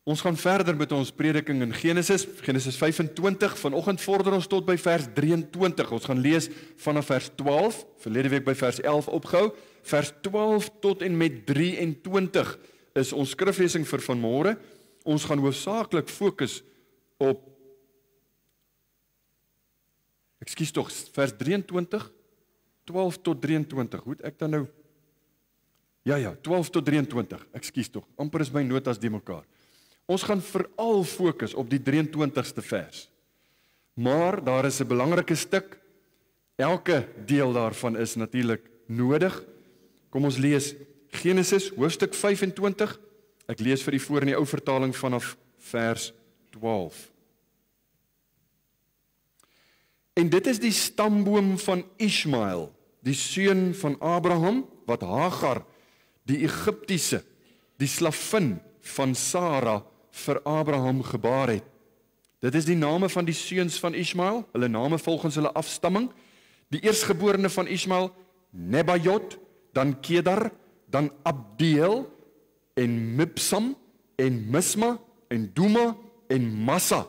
Ons gaan verder met ons prediking in Genesis 25, vanoggend vorder ons tot by vers 23, ons gaan lees vanaf vers 12, verlede week by vers 11 opgehou, vers 12 tot en met 23 is ons skriflesing vir vanmôre. Ons gaan hoofsaaklik fokus op, vers 23, 12 tot 23, hoe het ek dan nou? Ja, 12 tot 23, amper is my notas die mekaar. Ons gaan veral fokus op die 23ste vers. Maar daar is 'n belangrike stuk, elke deel daarvan is natuurlik nodig. Kom ons lees Genesis hoofstuk 25. Ek lees vir u voor in die ou vertaling vanaf vers 12. En dit is die stamboom van Ismael, die seun van Abraham, wat Hagar, die Egiptiese, die slavin van Sara, vir Abraham gebaar het. Dit is die name van die seuns van Ismael, hulle name volgens hulle afstamming. Die eerstgeborene van Ismael, Nebajot, dan Kedar, dan Abdeel, en Mibsam, en Misma, en Duma, en Massa,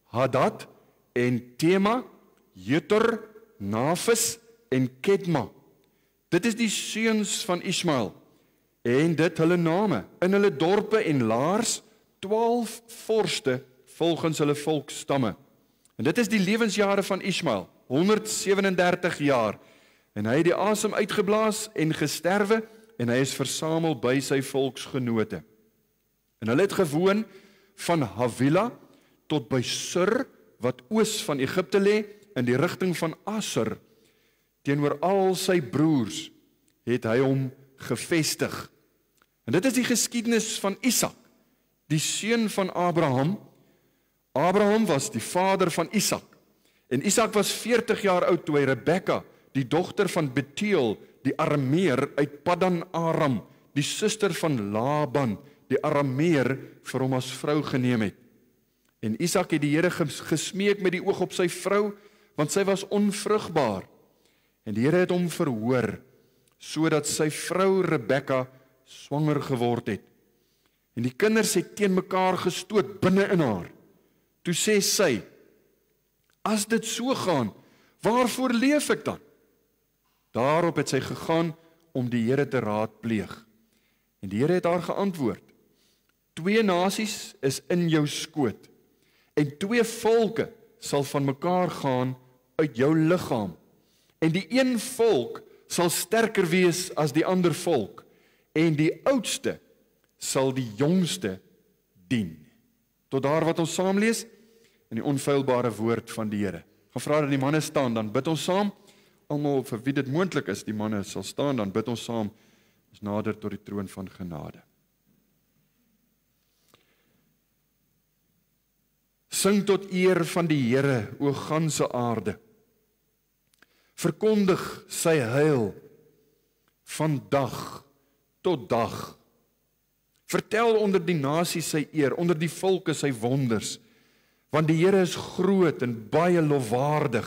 Hadad, en Tema, Jeter, Nafis, en Kedma. Dit is die seuns van Ismael, en dit hulle name, in hulle dorpe en laars, 12 vorste volgens hulle volksstamme. En dit is die lewensjare van Ismael, 137 jaar. En hy het die asem uitgeblaas en gesterwe, en hy is versamel by sy volksgenote. En hulle het gewoon van Havila tot by Sur, wat oos van Egipte lê, in die rigting van Assur. Teenoor al sy broers het hy hom gevestig. En dit is die geskiedenis van Isak, die seun van Abraham. Abraham was die vader van Isak. En Isak was 40 jaar oud toe hy Rebekka, die dogter van Betuel, die Arameer uit Paddan Aram, die suster van Laban, die Arameer, vir hom as vrou geneem het. En Isak het die Here gesmeek met die oog op sy vrou, want sy was onvrugbaar. En die Here het hom verhoor, sodat sy vrou Rebekka swanger geword het. En die kinders het teen mekaar gestoot binne in haar. Toe sê sy, as dit so gaan, waarvoor leef ek dan? Daarop het sy gegaan om die Here te raadpleeg. En die Here het haar geantwoord, 2 nasies is in jou skoot, en 2 volke sal van mekaar gaan uit jou liggaam. En die een volk sal sterker wees as die ander volk, en die oudste sal die jongste dien. Tot daar wat ons saam lees, in die onfeilbare woord van die Here. Gaan vra dat die manne staan, dan bid ons saam. Almal vir wie dit moontlik is, die manne sal staan, dan bid ons saam, ons nader tot die troon van genade. Sing tot eer van die Here, o ganse aarde. Verkondig sy heil van dag tot dag. Vertel onder die nasies sy eer, onder die volke sy wonders, want die Here is groot en baie lofwaardig.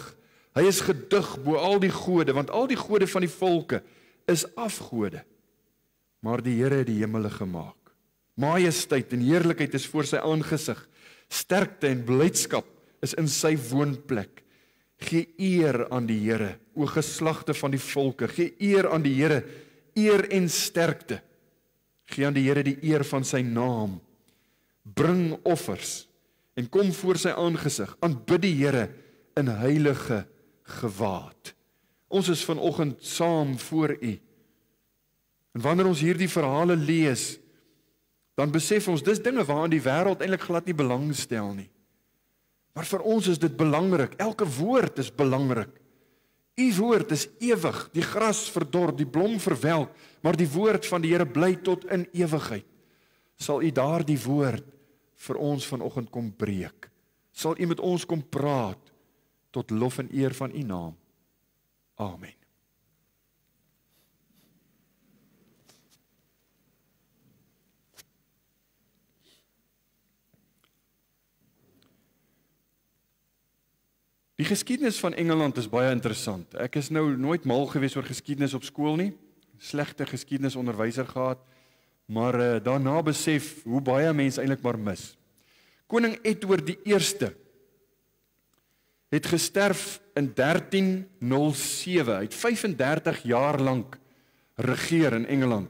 Hy is gedig bo al die gode, want al die gode van die volke is afgode. Maar die Here het die hemele gemaak. Majesteit en heerlikheid is voor sy aangesig. Sterkte en blydskap is in sy woonplek. Gee eer aan die Here, o geslagte van die volke. Gee eer aan die Here, eer en sterkte. Gee aan die Here die eer van sy naam. Bring offers en kom voor sy aangesig. Aanbid die Here in heilige gewaad. Ons is vanoggend saam voor U. En wanneer ons hierdie verhale lees, dan besef ons, dis dinge waaraan die wêreld eintlik glad nie belang stel nie. Maar vir ons is dit belangrik. Elke woord is belangrik. U woord is ewig. Die gras verdor, die blom verwelk, maar die woord van die Here bly tot in ewigheid. Sal U daardie woord vir ons vanoggend kom breek? Sal U met ons kom praat tot lof en eer van U naam? Amen. Die geskiedenis van Engeland is baie interessant. Ek is nou nooit mal gewees oor geskiedenis op skool nie. Slegte geskiedenisonderwyser gehad. maar daarna besef hoe baie mense eintlik maar mis. Koning Edward I het gesterf in 1307. Hy het 35 jaar lank regeer in Engeland.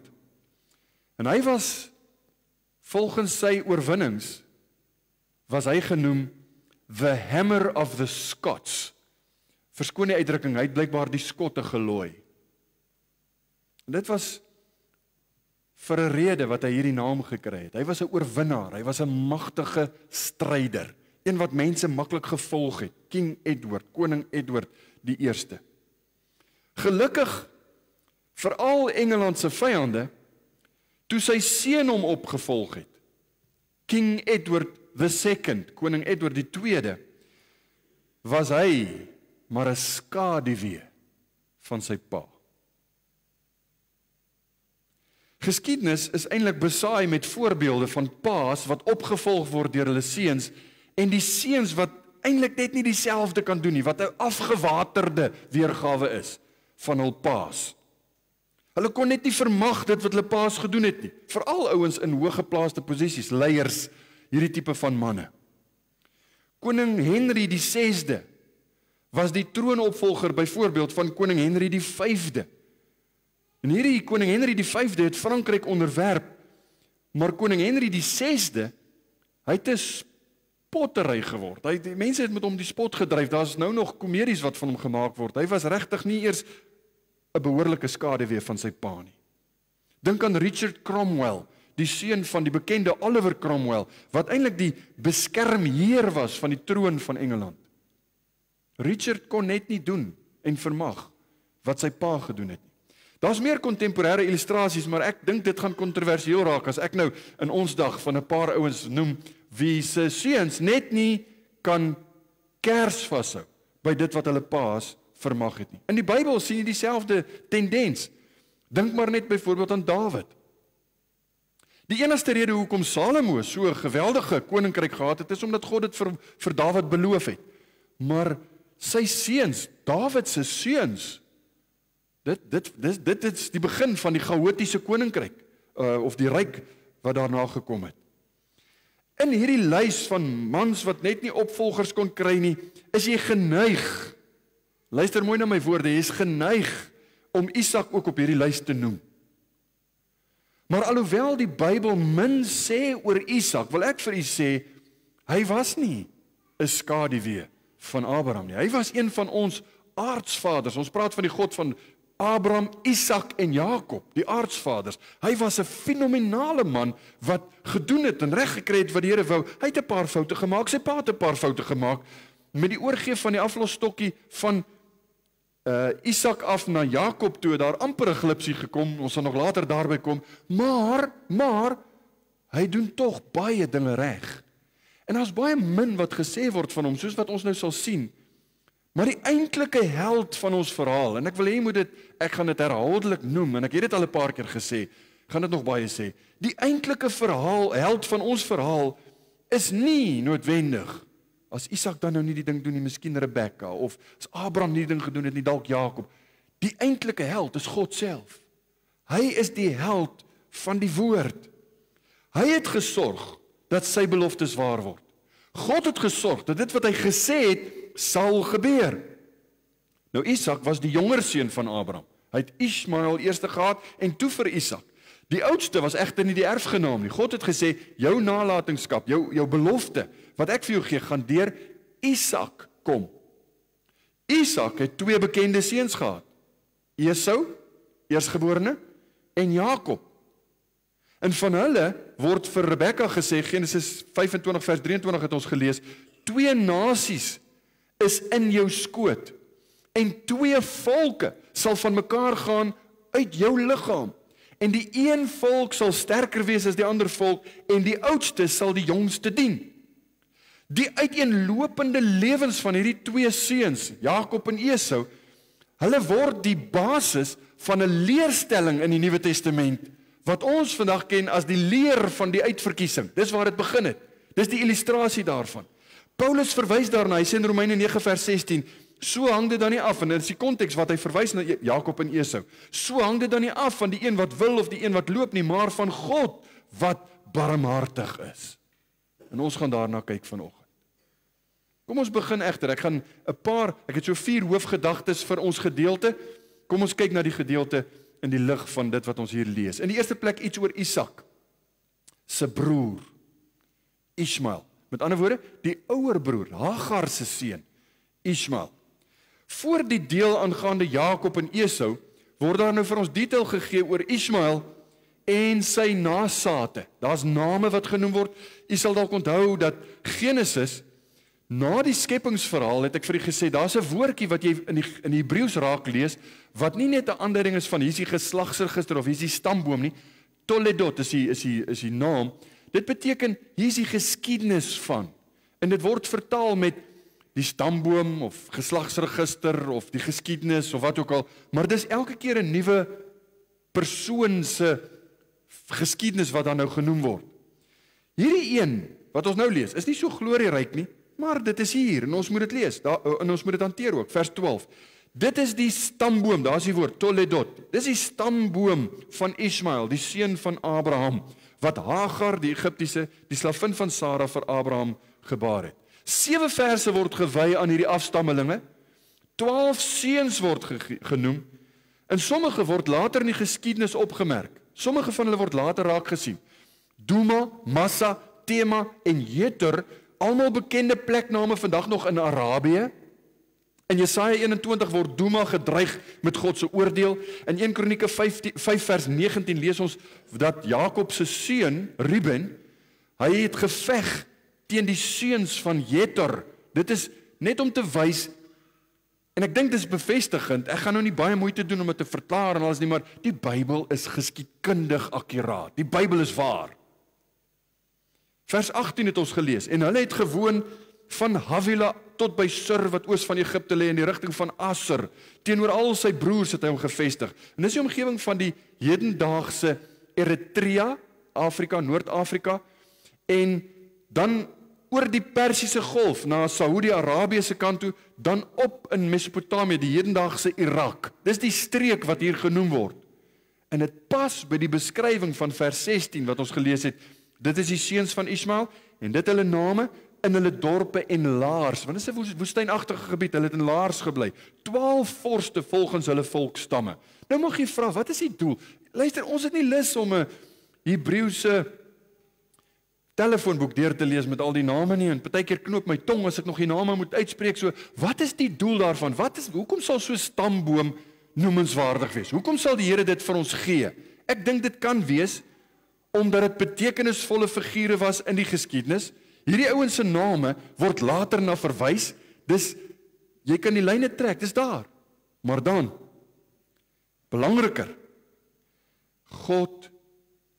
En hy was, volgens sy oorwinnings, was hy genoem the Hammer of the Scots. Verskoon die uitdrukking, hy het blykbaar die Skotte gelooi. En dit was vir 'n rede wat hy hierdie naam gekry het. Hy was 'n oorwinnaar, hy was 'n magtige stryder, een wat mense maklik gevolg het, King Edward, koning Edward die Eerste. Gelukkig vir al Engeland se vyande, toe sy seun hom opgevolg het, King Edward II, koning Edward die Tweede, was hy maar 'n skaduwee van sy pa. Geskiedenis is eintlik besaai met voorbeelde van paas wat opgevolg word deur hulle seuns en die seuns wat eintlik net nie dieselfde kan doen nie, wat 'n afgewaterde weergawe is van hul paas. Hulle kon net nie vermag dit wat hulle paas gedoen het nie, veral ouens in hoëgeplaaste posisies, leiers, hierdie tipe van manne. Koning Henry die 6de was die troonopvolger byvoorbeeld van koning Henry die 5de. En hierdie koning Henry die 5de het Frankryk onderwerp, maar koning Henry die 6de, hy het 'n spottery geword. Die mense het met hom die spot gedryf, daar's nou nog komedies wat van hom gemaak word. Hy was regtig nie eers 'n behoorlike skaduwee van sy pa nie. Dink aan Richard Cromwell, die seun van die bekende Oliver Cromwell, wat eintlik die beskermheer was van die troon van Engeland. Richard kon net nie doen en vermag wat sy pa gedoen het nie. Daar's meer kontemporêre illustrasies, maar ek dink dit gaan kontroversieel raak as ek nou in ons dag van 'n paar ouens noem wie se seuns net nie kan kers vashou by dit wat hulle paas vermag het nie. In die Bybel sien jy dieselfde tendens. Dink maar net byvoorbeeld aan Dawid. Die enigste rede hoekom Salomo so 'n geweldige koninkryk gehad het, is omdat God dit vir Dawid beloof het. Maar sy seuns, Dawid se seuns, dit is die begin van die chaotiese koninkryk, of die ryk wat daarna gekom het. In hierdie lys van mans wat net nie opvolgers kon kry nie, is jy geneig, luister mooi na my woorde, jy is geneig om Isak ook op hierdie lys te noem. Maar alhoewel die Bybel min sê oor Isak, wil ek vir u sê, hy was nie 'n skaduwee van Abraham nie. Hy was een van ons aardsvaders. Ons praat van die God van Abraham, Isak en Jakob, die aardsvaders. Hy was 'n fenominale man wat gedoen het en reg gekry het wat die Here wou. Hy het 'n paar foute gemaak, sy pa het 'n paar foute gemaak met die oorgee van die aflosstokkie van Isak af na Jakob toe, daar amper 'n glipsie gekom. Ons sal nog later daarby kom, maar hy doen tog baie dinge reg. En daar's baie min wat gesê word van hom, soos wat ons nou sal sien. Maar die eintlike held van ons verhaal, en ek wil hê ek gaan dit herhaaldelik noem, en ek het dit al 'n paar keer gesê, gaan dit nog baie sê. Die eintlike held van ons verhaal is nie noodwendig, as Isak dan nou nie die ding doen nie, miskien Rebekka, of as Abraham nie die ding gedoen het nie, dalk Jakob. Die eintlike held is God self. Hy is die held van die woord. Hy het gesorg dat sy beloftes waar word. God het gesorg dat dit wat hy gesê het, sal gebeur. Nou Isak was die jonger seun van Abraham. Hy het Ismael eers gehad en toe vir Isak. Die oudste was egter nie die erfgenaam nie. God het gesê, jou nalatenskap, jou belofte, wat ek vir jou gee, gaan deur Isak kom. Isak het 2 bekende seuns gehad. Esau, eersgeborene, en Jakob. En van hulle word vir Rebekka gesê, Genesis 25 vers 23 het ons gelees, 2 nasies is in jou skoot, en 2 volke sal van mekaar gaan uit jou liggaam, en die een volk sal sterker wees as die ander volk, en die oudste sal die jongste dien. Die uiteenlopende lewens van hierdie 2 seuns, Jakob en Esau, hulle word die basis van 'n leerstelling in die Nuwe Testament, wat ons vandag ken as die leer van die uitverkiesing. Dis waar dit begin het. Dis die illustrasie daarvan. Paulus verwys daarna, hy sê in Romeine 9 vers 16, So hang dit dan nie af, en dit is die konteks wat hy verwys na Jakob en Esau. So hang dit dan nie af van die een wat wil of die een wat loop nie, maar van God wat barmhartig is. En ons gaan daarna kyk vanoggend. Kom ons begin egter, ek het so 4 hoofgedagtes vir ons gedeelte. Kom ons kyk na die gedeelte in die lig van dit wat ons hier lees. In die eerste plek iets oor Isak, se broer, Ismael. Met ander woorde, die ouer broer, Hagar se seun, Ismael. Voor die deel aangaande Jakob en Esau, word daar nou vir ons detail gegee oor Ismael en sy nasate. Daar's name wat genoem word. U sal dalk onthou dat Genesis, na die skepingsverhaal, het ek vir u gesê, daar's 'n woordjie wat jy in die Hebreëus raak lees, wat nie net 'n aanduiding is van hier's die geslagsregister of hier's die stamboom nie. Toledot is die naam. Dit beteken hier's die geskiedenis van. En dit word vertaal met die stamboom of geslagsregister of die geskiedenis of wat ook al, maar dis elke keer 'n nuwe persoon se geskiedenis wat dan nou genoem word. Hierdie een wat ons nou lees, is nie so glorieryk nie, maar dit is hier en ons moet dit lees. En ons moet dit hanteer ook, vers 12. Dit is die stamboom, daar is die woord Toledot. Dis die stamboom van Ismael, die seun van Abraham, wat Hagar, die Egiptiese, die slavin van Sara vir Abraham gebaar het. 7 verse word gewy aan hierdie afstammelinge. 12 seuns word genoem. En sommige word later in die geskiedenis opgemerk. Sommige van hulle word later raak gesien. Duma, Massa, Tema en Jeter, almal bekende plekname vandag nog in Arabië. In Jesaja 21 word Duma gedreig met God se oordeel. In 1 Kronieke 5 vers 19 lees ons dat Jakob se seun Ruben, hy het geveg teen die seuns van Jeter. Dit is net om te wys, en ek dink dit is bevestigend, ek gaan nou nie baie moeite doen om dit te verklaar en alles nie, maar die Bybel is geskiedkundig akkuraat. Die Bybel is waar. Vers 18 het ons gelees, en hulle het gewoon van Havila tot by Sur, wat oos van Egipte lê, in die rigting van Assur. Teenoor al sy broers het hy hom gevestig. En dis die omgewing van die hedendaagse Eritrea, Afrika, Noord-Afrika, en dan oor die Persiese golf na Saudi-Arabië se kant toe, dan op in Mesopotamië, die hedendaagse Irak. Dis die streek wat hier genoem word. En dit pas by die beskrywing van vers 16 wat ons gelees het. Dit is die seuns van Ismael, en dit hulle name in hulle dorpe en laars, want dit is 'n woestynagtige gebied, hulle het in laars gebly. 12 vorste volgens hulle volksstamme. Nou mag jy vra, wat is die doel? Luister, ons het nie lus om 'n Hebreëse telefoonboek deur te lees met al die name nie, en partykeer knoop my tong as ek nog die name moet uitspreek, so, wat is die doel daarvan? Hoekom sal so 'n stamboom noemenswaardig wees? Hoekom sal die Here dit vir ons gee? Ek dink dit kan wees, omdat dit betekenisvolle figure was in die geskiedenis. Hierdie ouens se name word later na verwys, dis, jy kan die lyne trek, dis daar. Maar dan, belangriker, God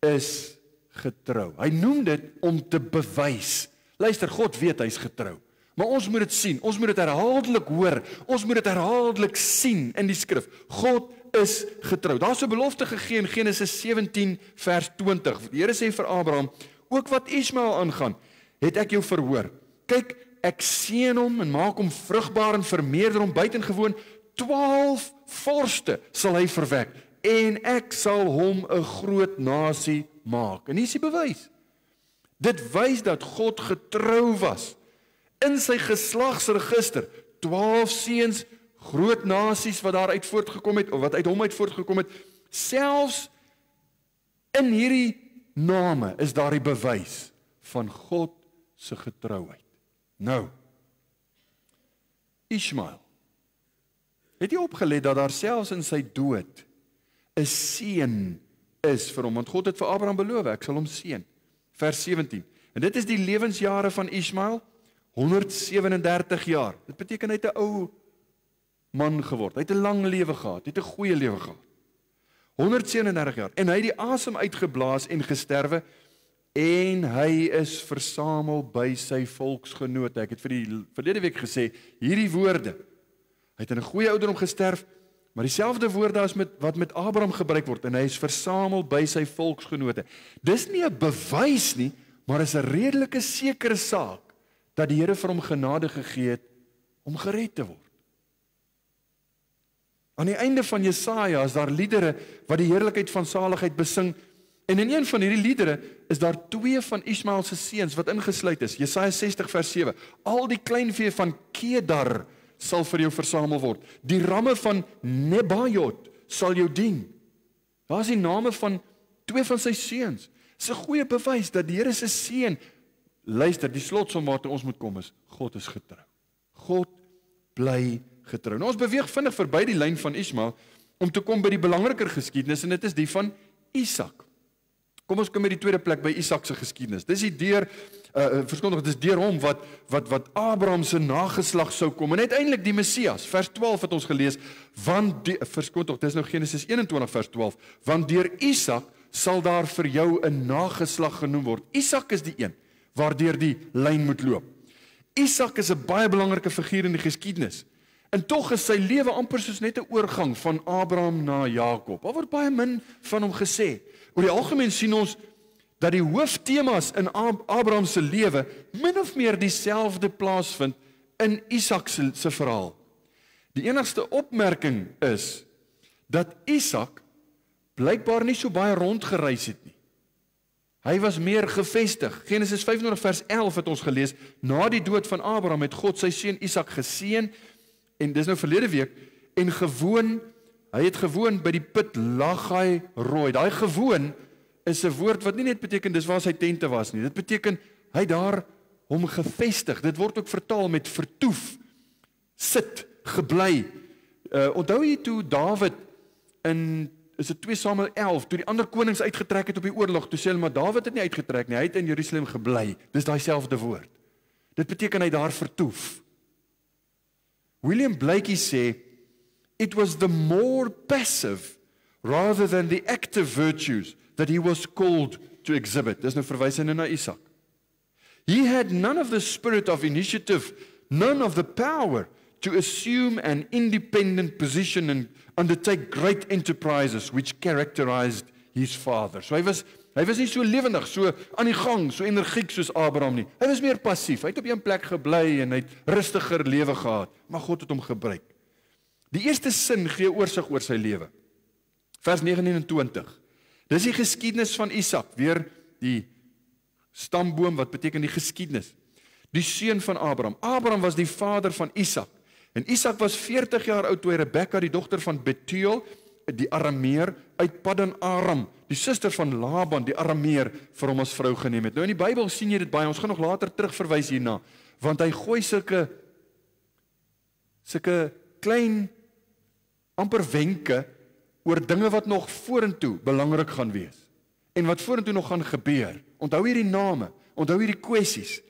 is getrou. Hy noem dit om te bewys. Luister, God weet hy's getrou. Maar ons moet dit sien, ons moet dit herhaaldelik hoor, ons moet dit herhaaldelik sien in die skrif. God is getrou. Daar's 'n belofte gegee in Genesis 17 vers 20. Die Here sê vir Abraham, ook wat Ismael aangaan, het ek jou verhoor. Kyk, ek seën hom en maak hom vrugbaar en vermeerder hom buitengewoon. 12 vorste sal hy verwek en ek sal hom 'n groot nasie maak. En hier is die bewys. Dit wys dat God getrou was in sy geslagsregister. 12 seuns, groot nasies wat daaruit voortgekom het, of wat uit hom uit voortgekom het. Selfs in hierdie name is daar die bewys van God se getrouheid. Nou, Ismael, het jy opgelet dat daar selfs in sy dood 'n seën is vir hom, want God het vir Abraham beloof, ek sal hom seën. Vers 17, en dit is die lewensjare van Ismael, 137 jaar. Dit beteken hy het 'n ou man geword, hy het 'n lang lewe gehad, hy het 'n goeie lewe gehad. 137 jaar, en hy het die asem uitgeblaas en gesterwe, en hy is versamel by sy volksgenote. Ek het vir die verlede week gesê, hierdie woorde, hy het in 'n goeie ouderdom gesterf, maar dieselfde woorde as wat met Abraham gebruik word, en hy is versamel by sy volksgenote. Dis nie 'n bewys nie, maar is 'n redelike sekere saak, dat die Here vir hom genade gegee het, om gered te word. Aan die einde van Jesaja is daar liedere wat die heerlikheid van saligheid besing. En in een van hierdie liedere is daar 2 van Ismael se seuns wat ingesluit is. Jesaja 60 vers 7. Al die kleinvee van Kedar sal vir jou versamel word. Die ramme van Nebajot sal jou dien. Daar is die name van 2 van sy seuns. Dis 'n goeie bewys dat die Here se seun, luister, die slotsom waartoe ons moet kom is, God is getrou. God bly getrou. Nou ons beweeg vinnig verby die lyn van Ismael om te kom by die belangriker geskiedenis en dit is die van Isak. Kom ons kom by die tweede plek by Isak se geskiedenis. Dis die dit is deur hom wat Abraham se nageslag sou kom en uiteindelik die Messias. Vers 12 het ons gelees, dis nou Genesis 21 vers 12, want deur Isak sal daar vir jou 'n nageslag genoem word. Isak is die een waardeur die lyn moet loop. Isak is 'n baie belangrike figuur in die geskiedenis. En tog is sy lewe amper soos net 'n oorgang van Abraham na Jakob. Daar word baie min van hom gesê. Oor die algemeen sien ons dat die hooftemas in Abraham se lewe min of meer dieselfde plaasvind in Isak se verhaal. Die enigste opmerking is dat Isak blykbaar nie so baie rondgereis het nie. Hy was meer gevestig. Genesis 25 vers 11 het ons gelees, na die dood van Abraham het God sy seun Isak geseën, en dis nou verlede week, en hy het gewoon by die put Lagai Rooi. Daai gewoon is 'n woord wat nie net beteken dis waar sy tente was nie. Dit beteken hy daar hom gevestig. Dit word ook vertaal met vertoef, sit, gebly. Onthou jy toe Dawid is dit 2 Samuel 11, toe die ander konings uitgetrek het op die oorlog, toe sê hulle, maar Dawid het nie uitgetrek nie, hy het in Jerusalem gebly. Dis daai selfde woord. Dit beteken hy daar vertoef. William Blakey sê, it was the more passive rather than the active virtues that he was called to exhibit. Dis nou verwys hy nou na Isak. He had none of the spirit of initiative, none of the power to assume an independent position and undertake great enterprises which characterized his father. So hy was nie so lewendig, so aan die gang, so energiek soos Abraham nie. Hy was meer passief. Hy het op een plek gebly en hy het rustiger lewe gehad, maar God het hom gebruik. Die eerste sin gee oorsig oor sy lewe. Vers 29. Dis die geskiedenis van Isak, weer die stamboom wat beteken die geskiedenis. Die seun van Abraham. Abraham was die vader van Isak. En Isak was 40 jaar oud toe hy Rebekka, die dogter van Betuel, die Arameer uit Paddan Aram, die suster van Laban, die Arameer, vir hom as vrou geneem het. Nou in die Bybel sien jy dit baie, ons gaan nog later terugverwys hierna, want hy gooi sulke klein amper wenke oor dinge wat nog vorentoe belangrik gaan wees en wat vorentoe nog gaan gebeur. Onthou hierdie name, onthou hierdie kwessies.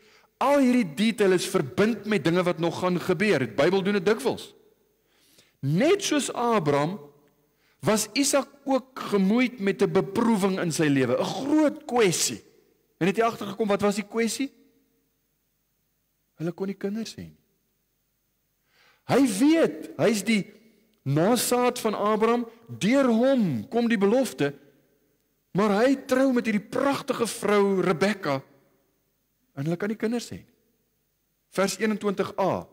Al hierdie detail is verbind met dinge wat nog gaan gebeur. Die Bybel doen dit dikwels. Net soos Abraham was Isak ook gemoeid met 'n beproewing in sy lewe, 'n groot kwessie. En het jy agtergekom wat was die kwessie? Hulle kon nie kinders hê nie. Hy weet, hy's die nasaad van Abraham, deur hom kom die belofte, maar hy trou met hierdie pragtige vrou Rebekka en hulle kan nie kinders hê nie. Vers 21a.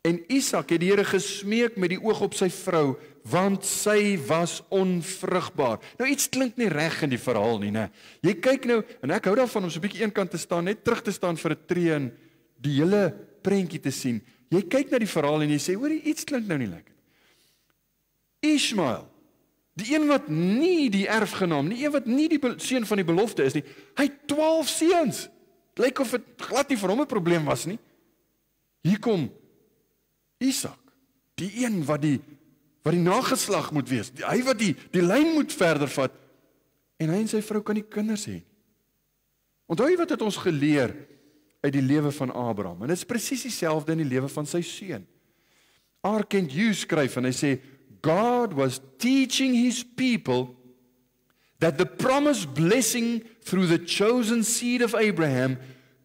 En Isak het die Here gesmeek met die oog op sy vrou, want sy was onvrugbaar. Nou iets klink nie reg in die verhaal nie, né? Jy kyk nou, en ek hou daarvan om so 'n bietjie eenkant te staan, net terug te staan vir 'n tree en die hele prentjie te sien. Jy kyk na die verhaal en jy sê, hoor, iets klink nou nie lekker. Ismael, die een wat nie die erfgenaam, die een wat nie die seun van die belofte is nie, hy het 12 seuns. Het lyk of dit glad nie vir hom 'n probleem was nie. Hier kom Isak, die een wat die nageslag moet wees, hy wat die lyn moet verder vat, en hy en sy vrou kan nie kinders hê. Onthou jy wat het ons geleer uit die lewe van Abraham, en dit is presies dieselfde in die lewe van sy seun. R. Kent Hughes skryf en hy sê, God was teaching his people that the promised blessing through the chosen seed of Abraham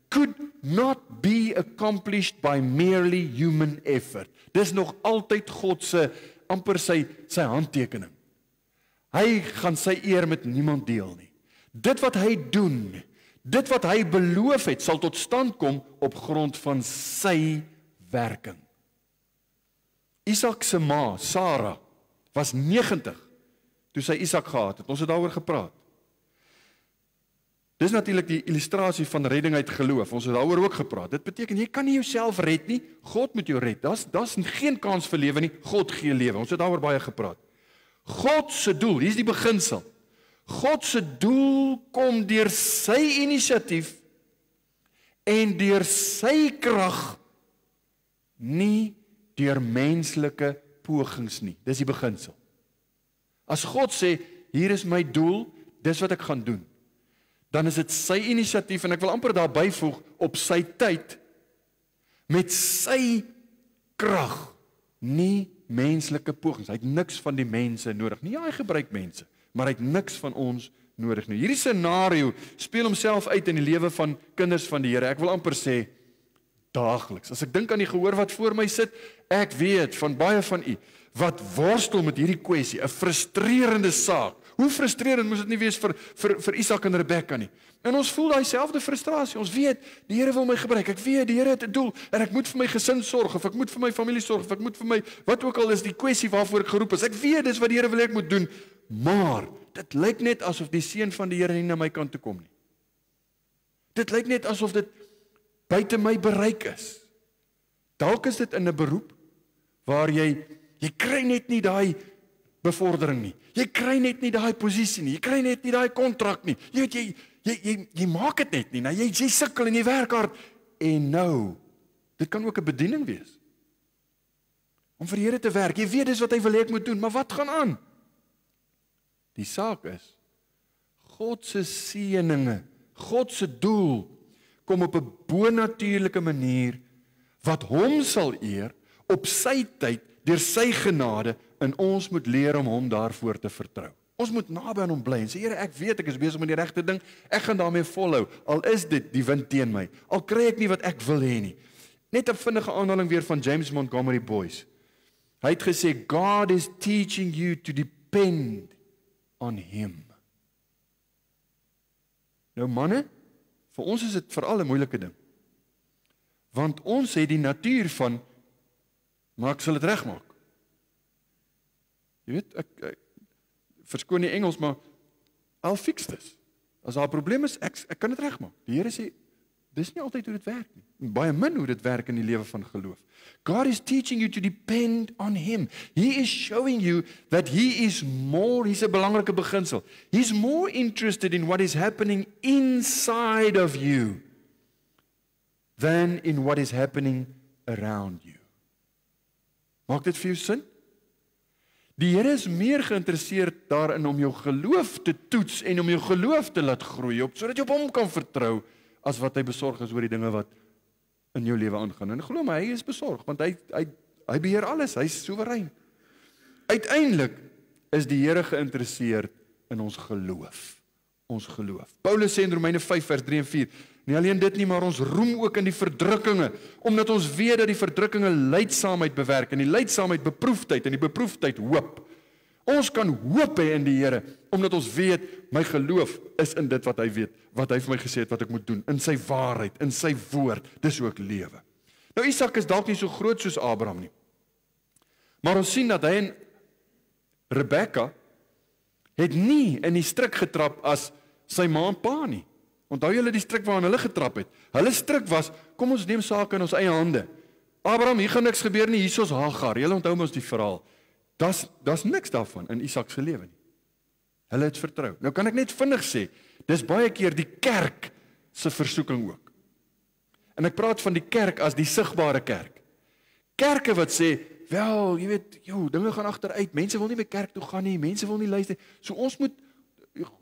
could not be accomplished by merely human effort. Dis nog altyd God se, amper sy handtekening. Hy gaan sy eer met niemand deel nie. Dit wat hy doen, dit wat hy beloof het, sal tot stand kom op grond van sy werking. Isak se ma, Sarah, was 90 toe sy Isak gehad het. Ons het daaroor gepraat. Dis natuurlik die illustrasie van redding uit geloof. Ons het daaroor ook gepraat. Dit beteken jy kan nie jouself red nie, God moet jou red. Daar's geen kans vir lewe nie, God gee lewe. Ons het daaroor baie gepraat. God se doel, hier is die beginsel. God se doel kom deur sy inisiatief en deur sy krag, nie deur menslike pogings nie. Dis die beginsel. As God sê, hier is my doel, dis wat ek gaan doen, dan is dit sy inisiatief, en ek wil amper daar byvoeg, op sy tyd, met sy krag, nie menslike pogings. Hy het niks van die mense nodig nie. Ja, hy gebruik mense, maar hy het niks van ons nodig nie. Hierdie scenario speel homself uit in die lewe van kinders van die Here. Ek wil amper sê, daagliks. As ek dink aan die gehoor wat voor my sit, ek weet van baie van u, wat worstel met hierdie kwessie, 'n frustrerende saak. Hoe frustrerend moes dit nie wees vir Isak en Rebekka nie. En ons voel daai selfde frustrasie. Ons weet, die Here wil my gebruik. Ek weet, die Here het 'n doel, en ek moet vir my gesin sorg, of ek moet vir my familie sorg, of ek moet vir my, wat ook al is die kwessie waarvoor ek geroep is. Ek weet, dis wat die Here wil ek moet doen, maar, dit lyk net asof die seun van die Here nie na my kant toe kom nie. Dit lyk net asof dit buite my bereik is. Dalk is dit in 'n beroep, waar jy kry net nie daai bevordering nie. Jy kry net nie daai posisie nie. Jy kry net nie daai kontrak nie. Jy weet, jy maak dit net nie. Nou, jy sukkel en jy werk hard. En nou, dit kan ook 'n bediening wees. Om vir die Here te werk. Jy weet dis wat hy wil hê ek moet doen, maar wat gaan aan? Die saak is, God se seëninge, God se doel, kom op 'n bonatuurlike manier, wat hom sal eer, op sy tyd, deur sy genade, en ons moet leer om hom daarvoor te vertrou. Ons moet naby aan hom bly en sê, Here, ek weet ek is besig met die regte ding, ek gaan daarmee volhou, al is dit die wind teen my, al kry ek nie wat ek wil hê nie. Net 'n vinnige aanhaling weer van James Montgomery Boyce. Hy het gesê, God is teaching you to depend on him. Nou manne, vir ons is dit veral 'n moeilike ding. Want ons het die natuur van, maar ek sal dit regmaak. Jy weet, ek verskoon die Engels, maar I'll fix this. As daar 'n probleem is, ek kan dit regmaak. Die Here sê, dis nie altyd hoe dit werk nie. Baie min hoe dit werk in die lewe van geloof. God is teaching you to depend on him. He is showing you that he is more, hier's 'n belangrike beginsel. He's more interested in what is happening inside of you than in what is happening around you. Maak dit vir jou sin? Die Here is meer geïnteresseerd daarin om jou geloof te toets en om jou geloof te laat groei op, sodat jy op hom kan vertrou, as wat hy besorg is oor die dinge wat in jou lewe aangaan. En glo my, hy is besorg, want hy beheer alles, hy is soewerein. Uiteindelik is die Here geïnteresseerd in ons geloof. Ons geloof. Paulus sê in Romeine 5 vers 3 en 4, nie alleen dit nie, maar ons roem ook in die verdrukkinge, omdat ons weet dat die verdrukkinge lydsaamheid bewerk, en die lydsaamheid beproefdheid, en die beproefdheid hoop. Ons kan hoop hê in die Here, omdat ons weet, my geloof is in dit wat hy weet, wat hy vir my gesê het wat ek moet doen, in sy waarheid, in sy woord, dis ook lewe. Nou Isak is dalk nie so groot soos Abraham nie, maar ons sien dat hy en Rebekka het nie in die strik getrap as sy ma en pa nie. Onthou julle die strik waarin hulle getrap het? Hulle strik was, kom ons neem sake in ons eie hande. Abraham, hier gaan niks gebeur nie, hier is ons Hagar. Julle onthou ons die verhaal. Daar's niks daarvan in Isak se lewe nie. Hulle het vertrou. Nou kan ek net vinnig sê, dis baie keer die kerk se versoeking ook. En ek praat van die kerk as die sigbare kerk. Kerke wat sê, wel, jy weet, dinge gaan agteruit, mense wil nie by kerk toe gaan nie, mense wil nie luister. So ons moet,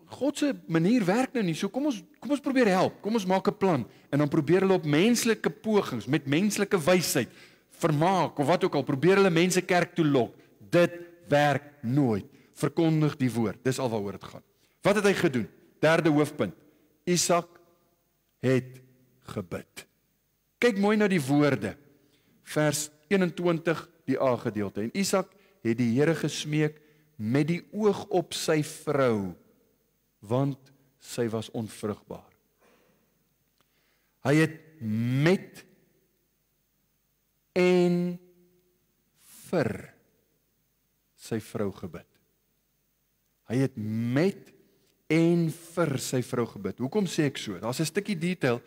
God se manier werk nou nie, so kom ons probeer help, kom ons maak 'n plan, en dan probeer hulle op menslike pogings, met menslike wysheid, vermaak, of wat ook al, probeer hulle mense kerk toe lok. Dit werk nooit. Verkondig die woord, dis al waaroor dit gaan. Wat het hy gedoen? Derde hoofpunt, Isak het gebid. Kyk mooi na die woorde, vers 21, die A-gedeelte. En Isak het die Here gesmeek met die oog op sy vrou, want sy was onvrugbaar. Hy het met en vir sy vrou gebid. Hy het met en vir sy vrou gebid. Hoekom sê ek so? Daar's 'n stukkie detail,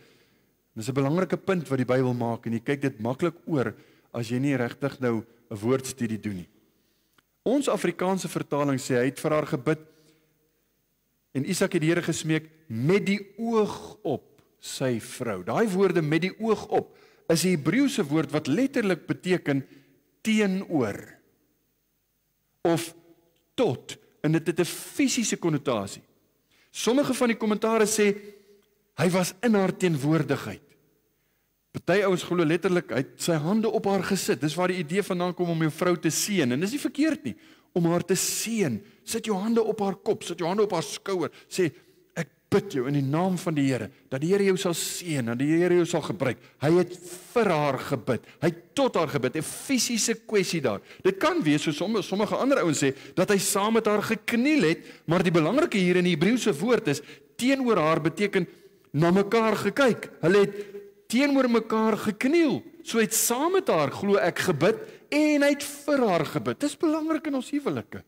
dis 'n belangrike punt wat die Bybel maak, en jy kyk dit maklik oor, as jy nie regtig nou 'n woordstudie doen nie. Ons Afrikaanse vertaling sê, hy het vir haar gebid, en Isak het die Here gesmeek, met die oog op sy vrou. Daai woorde, met die oog op, is 'n Hebreëse woord wat letterlik beteken teenoor, of tot, en dit het 'n fisiese konnotasie. Sommige van die kommentaare sê, hy was in haar teenwoordigheid. Party ouens glo letterlik, hy het sy hande op haar gesit. Dis waar die idee vandaan kom om jou vrou te seën, en dis nie verkeerd nie, om haar te seën. Sit jou hande op haar kop, sit jou hande op haar skouer, sê, ek bid jou in die naam van die Here, dat die Here jou sal seën, dat die Here jou sal gebruik. Hy het vir haar gebid, hy het tot haar gebid, 'n fisiese kwessie daar. Dit kan wees, so sommige ander ouens sê, dat hy saam met haar gekniel het, maar die belangrike hier in die Hebreëse woord is, teenoor haar beteken, na mekaar gekyk. Hulle het teenoor mekaar gekniel, so het saam met haar, glo ek, gebid, en hy het vir haar gebid. Dis belangrik in ons huwelike.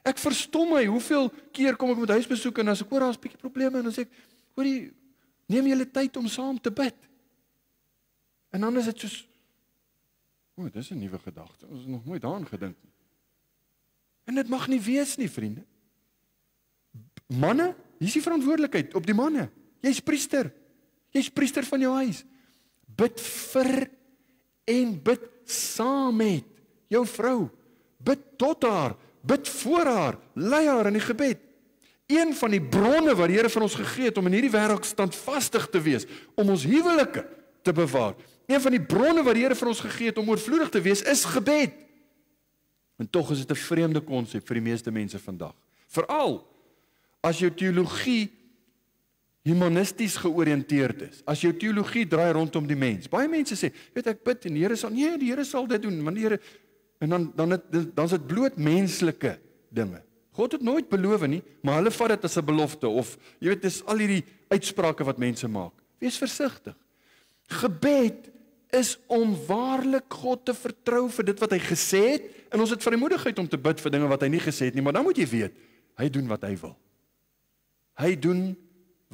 Ek verstom my, hoeveel keer kom ek met huisbesoek, en as ek hoor, daar's 'n bietjie probleme, en dan sê ek, hoorie, neem julle tyd om saam te bid. En dan is dit soos, dis 'n nuwe gedagte, ons het nog nooit daaraan gedink nie. En dit mag nie wees nie, vriende. Manne, hier is die verantwoordelikheid op die manne. Jy's priester van jou huis. Bid vir en bid saam met jou vrou. Bid tot haar, bid voor haar, lei haar in die gebed. Een van die bronne wat die Here vir ons gegee het om in hierdie wêreld standvastig te wees, om ons huwelike te bewaar. Een van die bronne wat die Here vir ons gegee het om oorvloedig te wees, is gebed. En tog is dit 'n vreemde konsep vir die meeste mense vandag. Veral as jou teologie humanisties georiënteerd is. As jou teologie draai rondom die mens. Baie mense sê, weet ek bid en die Here sal dit doen, want die Here, en dan is dit bloot menslike dinge. God het nooit beloof nie, maar hulle vat dit as 'n belofte, of jy weet, dis al hierdie uitsprake wat mense maak. Wees versigtig. Gebed is om waarlik God te vertrou vir dit wat hy gesê het, en ons het vrymoedigheid om te bid vir dinge wat hy nie gesê het nie, maar dan moet jy weet, hy doen wat hy wil. Hy doen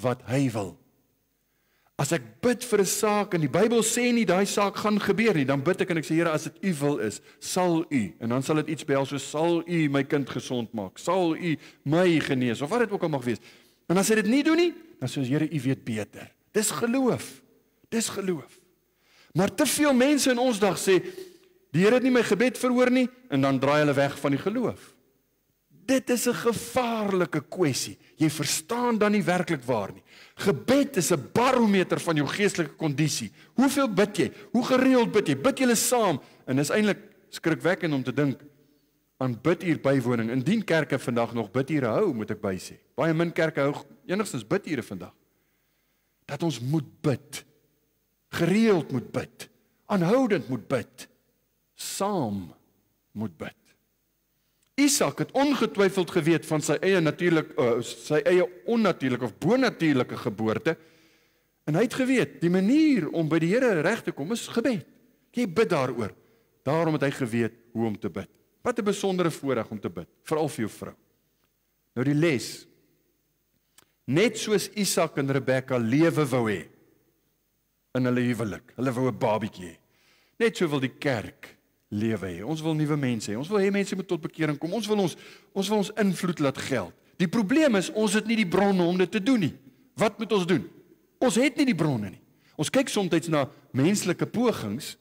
wat hy wil. As ek bid vir 'n saak, en die Bybel sê nie, daai saak gaan gebeur nie, dan bid ek en ek sê, Here, as dit u wil is, sal u, en dan sal dit iets behels, so sal u my kind gesond maak, sal u my genees, of wat dit ook al mag wees. En as hy dit nie doen nie, dan sê ons, Here, u weet beter. Dis geloof. Dis geloof. Maar te veel mense in ons dag sê, die Here het nie my gebed verhoor nie, en dan draai hulle weg van die geloof. Dit is 'n gevaarlike kwessie. Jy verstaan dan nie werklik waar nie. Gebed is 'n barometer van jou geestelike kondisie. Hoeveel bid jy? Hoe gereeld bid jy? Bid julle saam? En dis eintlik skrikwekkend om te dink aan biduur bywoning. Indien kerke vandag nog bidure hou, moet ek bysê. Baie min kerke hou enigstens bidure vandag. Dat ons moet bid. Gereeld moet bid. Aanhoudend moet bid. Saam moet bid. Isak het ongetwyfeld geweet van sy eie onnatuurlike of bonatuurlike geboorte, en hy het geweet, die manier om by die Here reg te kom is gebed. Jy bid daaroor. Daarom het hy geweet hoe om te bid. Wat 'n besondere voorreg om te bid, veral vir jou vrou. Nou die les. Net soos Isak en Rebekka lewe wou hê in hulle huwelik. Hulle wou 'n babietjie hê. Net so wil die kerk lewe hê. Ons wil nuwe mense hê. Ons wil hê mense moet tot bekering kom. Ons wil ons invloed laat geld. Die probleem is, ons het nie die bronne om dit te doen nie. Wat moet ons doen? Ons het nie die bronne nie. Ons kyk soms na menslike pogings,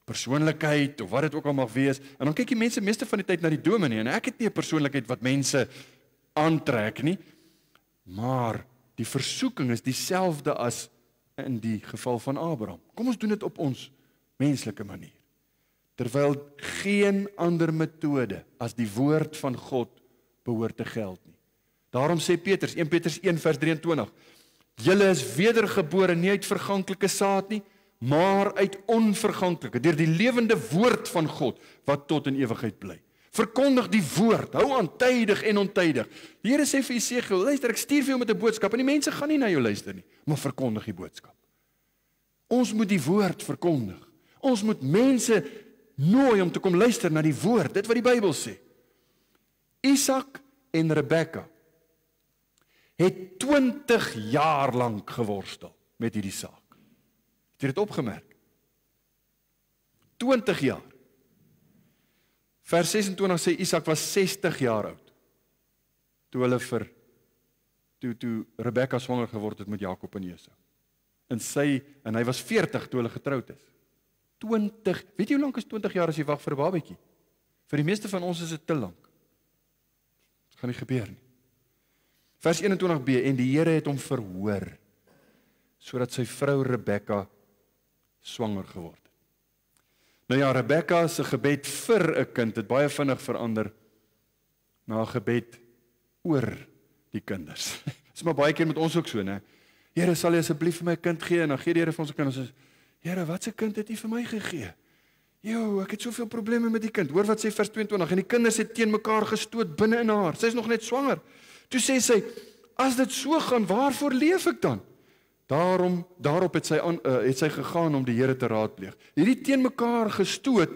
persoonlikheid, of wat dit ook al mag wees, en dan kyk die mense meeste van die tyd na die dominee, en ek het nie 'n persoonlikheid wat mense aantrek nie, maar die versoeking is dieselfde as in die geval van Abraham. Kom ons doen dit op ons menslike manier. Terwyl geen ander metode as die woord van God behoort te geld nie. Daarom sê Petrus, 1 Petrus 1 vers 23, julle is wedergebore nie uit verganklike saad nie, maar uit onverganklike, deur die lewende woord van God, wat tot in ewigheid bly. Verkondig die woord, hou aan tydig en ontydig. Die Here sê vir Jesegiel, luister, ek stuur vir jou met 'n boodskap, en die mense gaan nie na jou luister nie, maar verkondig die boodskap. Ons moet die woord verkondig. Ons moet mense nooi om te kom luister na die woord, dit wat die Bybel sê. Isak en Rebekka het 20 jaar lank geworstel met hierdie saak. Het jy dit opgemerk? 20 jaar. Vers 26 sê Isak was 60 jaar oud, toe Rebekka swanger geword het met Jakob en Esau. En hy was 40 toe hulle getroud is. 20, weet jy hoe lank is 20 jaar as jy wag vir 'n babatjie? Vir die meeste van ons is dit te lank. Dit gaan nie gebeur nie. Vers 21b, en die Here het hom verhoor, sodat sy vrou Rebekka swanger geword het. Nou ja, Rebekka se gebed vir 'n kind het baie vinnig verander na 'n gebed oor die kinders. Dit is maar baie keer met ons ook so, né? Here, sal jy asseblief vir my 'n kind gee? En dan gee die Here vir ons 'n kind. Ons sê, Here, wat 'n kind het U vir my gegee? Ek het soveel probleme met die kind. Hoor wat sê vers 22, en die kinders het teen mekaar gestoot binne in haar. Sy is nog net swanger. Toe sê sy, as dit so gaan, waarvoor leef ek dan? Daarop het sy gegaan om die Here te raadpleeg. Hierdie teen mekaar gestoot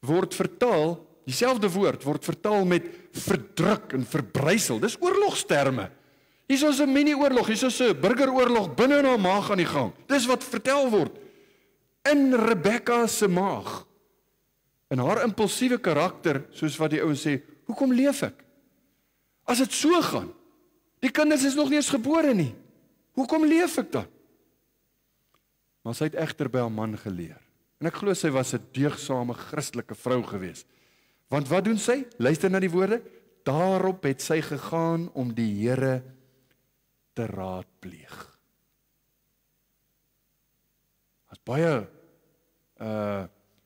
word vertaal, dieselfde woord word vertaal met verdruk en verbrysel. Dis oorlogsterme. Hier is 'n mini-oorlog, hier is 'n burgeroorlog binne in haar maag aan die gang. Dis wat vertel word. In Rebekka se maag. In haar impulsiewe karakter, soos wat die ouens sê, hoekom leef ek? As dit so gaan, die kinders is nog nie eens gebore nie. Hoekom leef ek dan? Maar sy het egter by haar man geleer. En ek glo sy was 'n deegsame Christelike vrou gewees. Want wat doen sy? Luister na die woorde. Daarop het sy gegaan om die Here te raadpleeg. As baie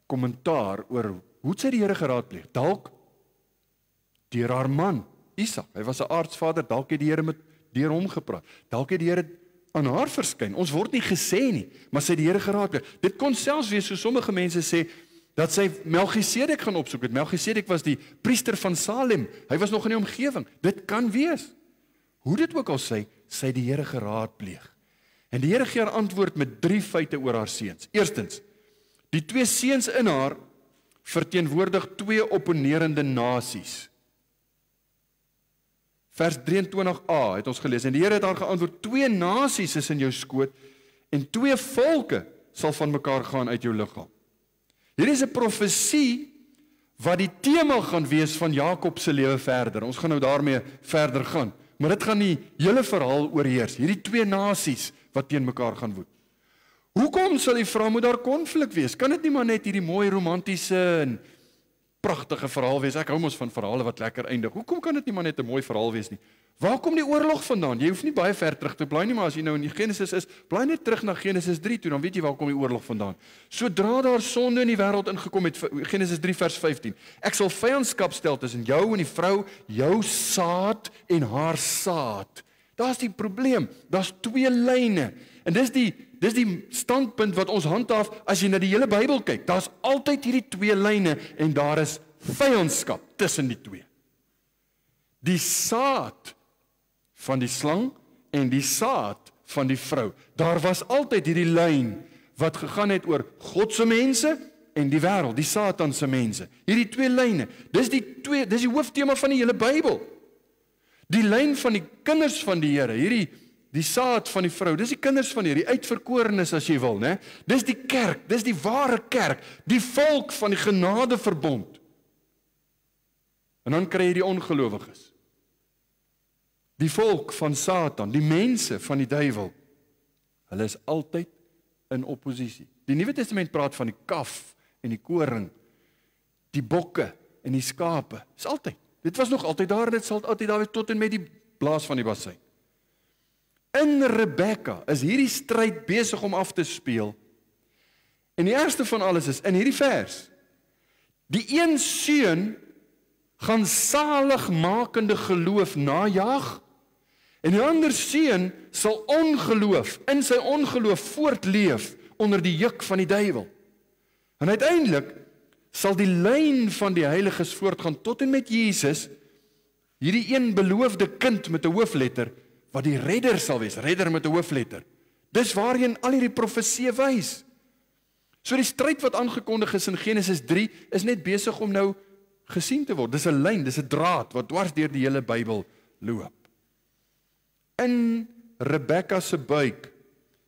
kommentaar oor hoe het sy die Here geraadpleeg? Dalk deur haar man, Isak. Hy was 'n aartsvader, dalk het die Here deur hom gepraat. Dalk het die Here aan haar verskyn. Ons word nie gesê nie, maar sy het die Here geraadpleeg. Dit kon selfs wees, so sommige mense sê, dat sy Melchisedek gaan opsoek het. Melchisedek was die priester van Salem. Hy was nog in die omgewing. Dit kan wees. Hoe dit ook al sê, sy het die Here geraadpleeg. En die Here gee haar antwoord met 3 feite oor haar seuns. Eerstens, die 2 seuns in haar verteenwoordig 2 opponerende nasies. Vers 23a het ons gelees, en die Here het haar geantwoord, 2 nasies is in jou skoot, en 2 volke sal van mekaar gaan uit jou liggaam. Hier is 'n profesie wat die tema gaan wees van Jakob se lewe verder. Ons gaan nou daarmee verder gaan, maar dit gaan die hele verhaal oorheers. Hierdie 2 nasies wat teen mekaar gaan woed. Hoekom sal die vrou moet daar konflik wees? Kan dit nie maar net hierdie mooi romantiese en pragtige verhaal wees? Ek hou mos van verhale wat lekker eindig. Hoekom kan dit nie maar net 'n mooi verhaal wees nie? Waar kom die oorlog vandaan? Jy hoef nie baie ver terug te blaai nie, maar as jy nou in Genesis is, blaai net terug na Genesis 3 toe, dan weet jy waar kom die oorlog vandaan. Sodra daar sonde in die wêreld ingekom het, Genesis 3 vers 15. Ek sal vyandskap stel tussen jou en die vrou, jou saad en haar saad. Daar's die probleem. Daar's 2 lyne. En dis die standpunt wat ons handhaaf as jy na die hele Bybel kyk. Daar's altyd hierdie 2 lyne en daar is vyandskap tussen die 2. Die saad van die slang en die saad van die vrou. Daar was altyd hierdie lyn wat gegaan het oor God se mense en die wêreld, die Satan se mense. Hierdie 2 lyne. Dis die hooftema van die hele Bybel. Die lyn van die kinders van die Here, die saad van die vrou, dis die kinders van die Here, die uitverkorenes as jy wil, né? Dis die kerk, dis die ware kerk, die volk van die genadeverbond. En dan kry jy die ongelowiges. Die volk van Satan, die mense van die duiwel. Hulle is altyd in oppositie. Die Nuwe Testament praat van die kaf en die koring, die bokke en die skape. Dis altyd. Dit was nog altyd daar, dit sal altyd daar wees tot en met die blaas van die bassein. In Rebekka is hierdie stryd besig om af te speel. En die ergste van alles is, in hierdie vers, die een seun gaan saligmakende geloof najag, en die ander seun sal ongeloof, in sy ongeloof voortleef onder die juk van die duiwel. En uiteindelik sal die lyn van die heiliges voortgaan tot en met Jesus, hierdie een beloofde kind met 'n hoofletter, wat die redder sal wees, redder met 'n hoofletter. Dis waarheen al hierdie profeseë wys. So die stryd wat aangekondig is in Genesis 3, is net besig om nou gesien te word. Dis 'n lyn, dis 'n draad wat dwars deur die hele Bybel loop. In Rebekka se buik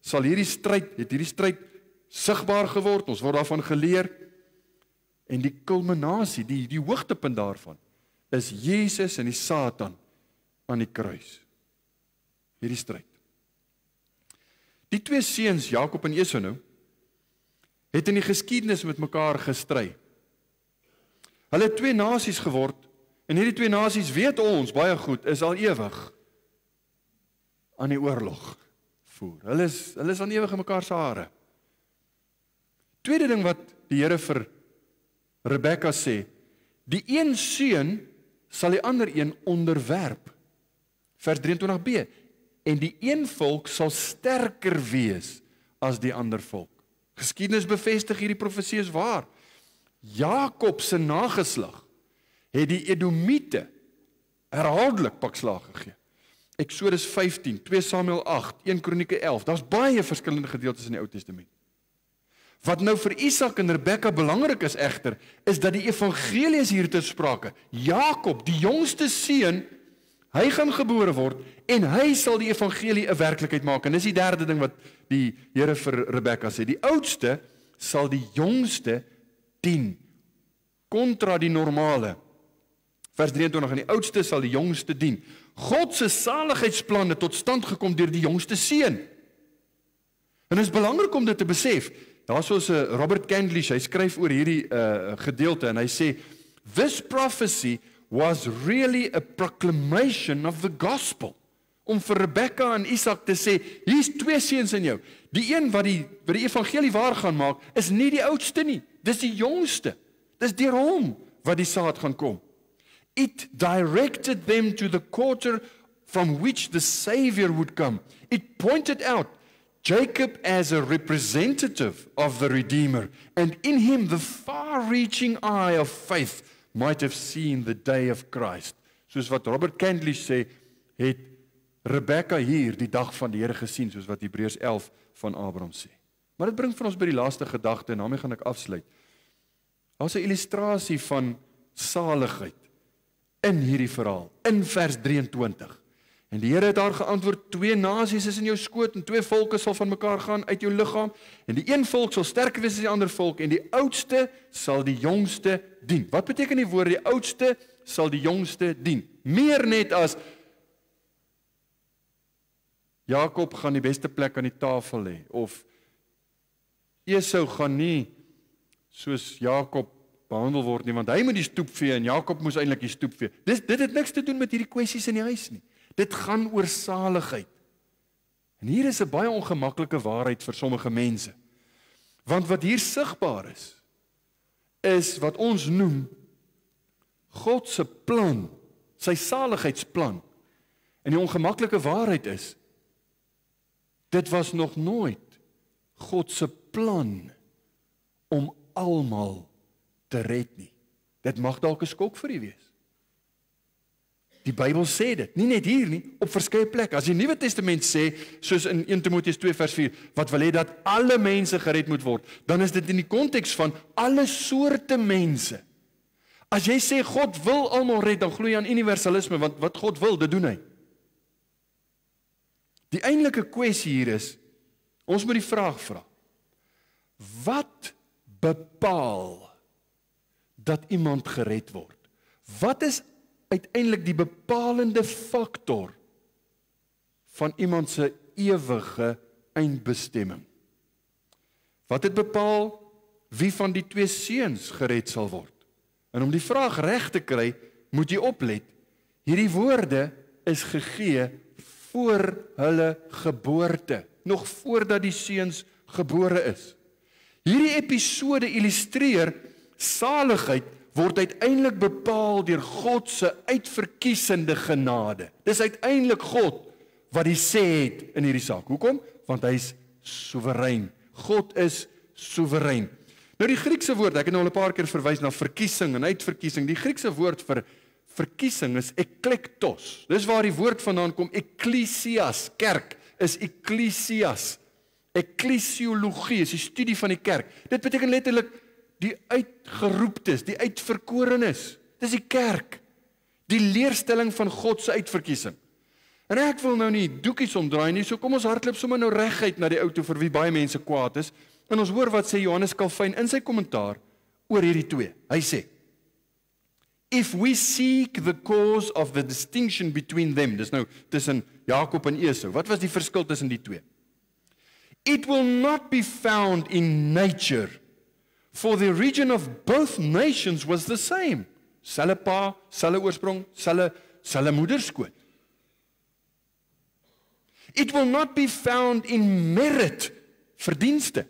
het hierdie stryd sigbaar geword. Ons word daarvan geleer. En die kulminasie, die hoogtepunt daarvan is Jesus en die Satan aan die kruis. Hierdie stryd. Die twee seuns, Jakob en Esau nou, het in die geskiedenis met mekaar gestry. Hulle het twee nasies geword, en hierdie twee nasies, weet ons baie goed, is al ewig aan die oorlog voer. Hulle is aan ewig in mekaar se hare. Tweede ding wat die Here vir Rebekka sê, die een seun sal die ander een onderwerp. Vers 23b, en die een volk sal sterker wees as die ander volk. Geskiedenis bevestig hierdie profesie is waar. Jakob se nageslag het die Edomiete herhaaldelik pakslag gegee. Eksodus 15, 2 Samuel 8, 1 Kronieke 11, daar's baie verskillende gedeeltes in die Ou Testament. Wat nou vir Isak en Rebekka belangrik is egter, is dat die evangelie is hier ter sprake. Jakob, die jongste seun, hy gaan gebore word en hy sal die evangelie 'n werklikheid maak. En dis die derde ding wat die Here vir Rebekka sê. Die oudste sal die jongste dien, kontra die normale. Vers 23, en die oudste sal die jongste dien. God se saligheidsplan het tot stand gekom deur die jongste seun. En dit is belangrik om dit te besef. Daar soos Robert Candlish, hy skryf oor hierdie gedeelte en hy sê, this prophecy was really a proclamation of the gospel. Om vir Rebekka en Isak te sê, hier's twee seuns in jou. Die een wat die evangelie waar gaan maak, is nie die oudste nie, dis die jongste. Dis deur hom wat die saad gaan kom. It directed them to the quarter from which the Savior would come. It pointed out Jacob as a representative of the Redeemer, and in him the far-reaching eye of faith might have seen the day of Christ. Soos wat Robert Candlish sê, het Rebekka hier die dag van die Here gesien, soos wat Hebreërs 11 van Abraham sê. Maar dit bring vir ons by die laaste gedagte, en daarmee gaan ek afsluit. Daar's 'n illustrasie van saligheid in hierdie verhaal, in vers 23. En die Here het daar geantwoord, twee nasies is in jou skoot, en twee volke sal van mekaar gaan uit jou liggaam, en die een volk sal sterker wees as die ander volk, en die oudste sal die jongste dien. Wat beteken die woord, die oudste sal die jongste dien? Meer net as, Jakob gaan die beste plek aan die tafel hê, of Esau gaan nie soos Jakob behandel word nie, want hy moet die stoep vee, en Jakob moes eintlik die stoep vee. Dit het niks te doen met hierdie kwessies in die huis nie. Dit gaan oor saligheid. En hier is 'n baie ongemaklike waarheid vir sommige mense. Want wat hier sigbaar is wat ons noem God se plan, sy saligheidsplan. En die ongemaklike waarheid is, dit was nog nooit God se plan om almal te red nie. Dit mag dalk 'n skok vir u wees. Die Bybel sê dit, nie net hier nie, op verskeie plekke. As die Nuwe Testament sê, soos in 1 Timoteus 2 vers 4, wat wil hê dat alle mense gered moet word, dan is dit in die konteks van alle soorte mense. As jy sê God wil almal red, dan glo jy aan universalisme, want wat God wil, dit doen hy. Die eintlike kwessie hier is, ons moet die vraag vra, wat bepaal dat iemand gered word? Wat is uiteindelik die bepalende faktor van iemand se ewige eindbestemming? Wat het bepaal wie van die twee seuns gered sal word? En om die vraag reg te kry, moet jy oplet, hierdie woorde is gegee voor hulle geboorte, nog voordat die seuns gebore is. Hierdie episode illustreer saligheid word uiteindelik bepaal deur God se uitverkiesende genade. Dis uiteindelik God wat die sê het in hierdie saak. Hoekom? Want hy is soewerein. God is soewerein. Nou die Griekse woord, ek het nou al 'n paar keer verwys na verkiesing en uitverkiesing. Die Griekse woord vir verkiesing is eklektos. Dis waar die woord vandaan kom, ekklesias, kerk is ekklesias. Ekklesiologie is die studie van die kerk. Dit beteken letterlik die uitgeroeptes, die uitverkorenes, Dis die kerk. Die leerstelling van God se uitverkiesing. En ek wil nou nie doekies omdraai nie, so kom ons hardloop sommer nou reguit na die ou toe vir wie baie mense kwaad is. En ons hoor wat sê Johannes Calvin in sy kommentaar oor hierdie twee. Hy sê: If we seek the cause of the distinction between them, dis nou tussen Jakob en Esau, wat was die verskil tussen die twee? It will not be found in nature, for the origin of both nations was the same. Selle pa, selle oorsprong, selle moederskoot. It will not be found in merit, verdienste,